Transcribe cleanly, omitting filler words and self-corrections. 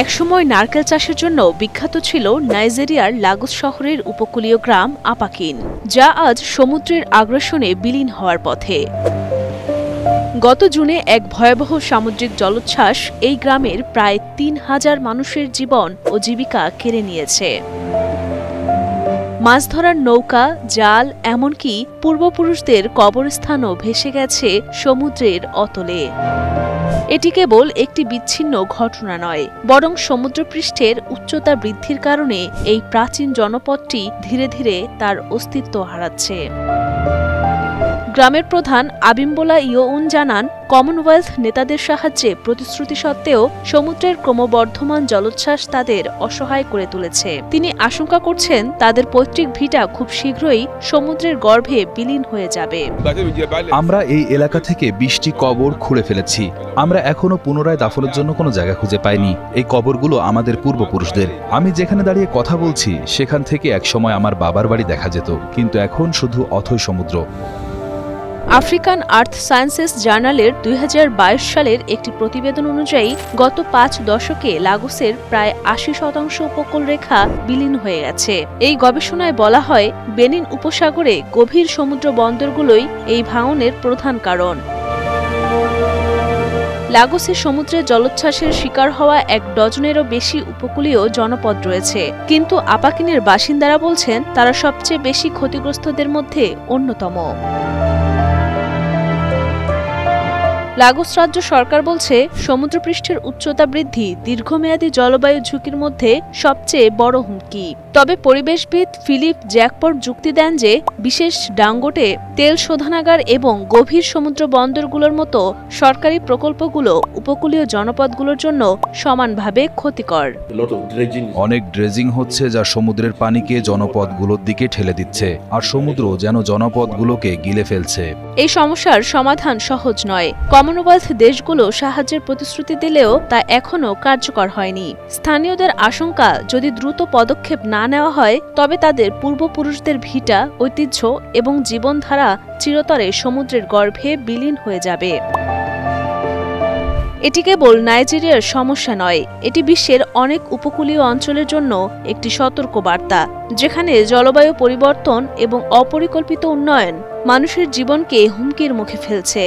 একসময় নারকেল চাষের জন্য বিখ্যাত ছিল নাইজেরিয়ার লাগোস শহরের উপকূলীয় গ্রাম আপাকিন, যা আজ সমুদ্রের আগ্রাসনে বিলীন হওয়ার পথে। গত জুনে এক ভয়াবহ সামুদ্রিক জলোচ্ছ্বাস এই গ্রামের প্রায় ৩,০০০ মানুষের জীবন ও জীবিকা কেড়ে নিয়েছে। মাছ ধরার নৌকা, জাল, এমনকি পূর্বপুরুষদের কবরস্থানও ভেসে গেছে সমুদ্রের অতলে। এটি কেবল একটি বিচ্ছিন্ন ঘটনা নয়, বরং সমুদ্রপৃষ্ঠের উচ্চতা বৃদ্ধির কারণে এই প্রাচীন জনপদটি ধীরে ধীরে তার অস্তিত্ব হারাচ্ছে। গ্রামের প্রধান আবিম্বোলা ইয়োউন জানান, কমনওয়েলথ নেতাদের সাহায্যে প্রতিশ্রুতি সত্ত্বেও সমুদ্রের ক্রমবর্ধমান জলোচ্ছ্বাস তাদের অসহায় করে তুলেছে। তিনি আশঙ্কা করছেন তাদের পৈতৃক ভিটা খুব শীঘ্রই সমুদ্রের গর্ভে বিলীন হয়ে যাবে। আমরা এই এলাকা থেকে ২০টি কবর খুঁড়ে ফেলেছি। আমরা এখনো পুনরায় দাফনের জন্য কোনো জায়গা খুঁজে পাইনি। এই কবরগুলো আমাদের পূর্বপুরুষদের। আমি যেখানে দাঁড়িয়ে কথা বলছি সেখান থেকে একসময় আমার বাবার বাড়ি দেখা যেত, কিন্তু এখন শুধু অথৈ সমুদ্র। আফ্রিকান আর্থ সায়েন্সেস জার্নালের ২০২২ সালের একটি প্রতিবেদন অনুযায়ী গত ৫ দশকে লাগোসের প্রায় ৮০% উপকূল রেখা বিলীন হয়ে গেছে। এই গবেষণায় বলা হয়, বেনিন উপসাগরে গভীর সমুদ্র বন্দরগুলোই এই ভাঙনের প্রধান কারণ। লাগোসে সমুদ্রের জলোচ্ছ্বাসের শিকার হওয়া ১ ডজনেরও বেশি উপকূলীয় জনপদ রয়েছে, কিন্তু আপাকিনের বাসিন্দারা বলছেন তারা সবচেয়ে বেশি ক্ষতিগ্রস্তদের মধ্যে অন্যতম। লাগোস রাজ্য সরকার বলছে, সমুদ্রপৃষ্ঠের উচ্চতা বৃদ্ধি দীর্ঘমেয়াদী জলবায়ু ঝুঁকির মধ্যে সবচেয়ে বড় হুমকি। তবে পরিবেশবিদ ফিলিপ জ্যাকপট যুক্তি দেন যে বিশেষ ডাঙ্গোটে, তেল শোধনাগার এবং গভীর সমুদ্র বন্দরগুলোর মতো সরকারি প্রকল্পগুলো উপকূলীয় জনপদগুলোর জন্য সমানভাবে ক্ষতিকর। অনেক ড্রেজিং হচ্ছে, যা সমুদ্রের পানিকে জনপদগুলোর দিকে ঠেলে দিচ্ছে, আর সমুদ্র যেন জনপদগুলোকে গিলে ফেলছে। এই সমস্যার সমাধান সহজ নয়। কমনওয়েলথ দেশগুলো সাহায্যের প্রতিশ্রুতি দিলেও তা এখনও কার্যকর হয়নি। স্থানীয়দের আশঙ্কা, যদি দ্রুত পদক্ষেপ না নেওয়া হয় তবে তাদের পূর্বপুরুষদের ভিটা, ঐতিহ্য এবং জীবনধারা চিরতরে সমুদ্রের গর্ভে বিলীন হয়ে যাবে। এটি কেবল নাইজেরিয়ার সমস্যা নয়, এটি বিশ্বের অনেক উপকূলীয় অঞ্চলের জন্য একটি সতর্ক বার্তা, যেখানে জলবায়ু পরিবর্তন এবং অপরিকল্পিত উন্নয়ন মানুষের জীবনকে হুমকির মুখে ফেলছে।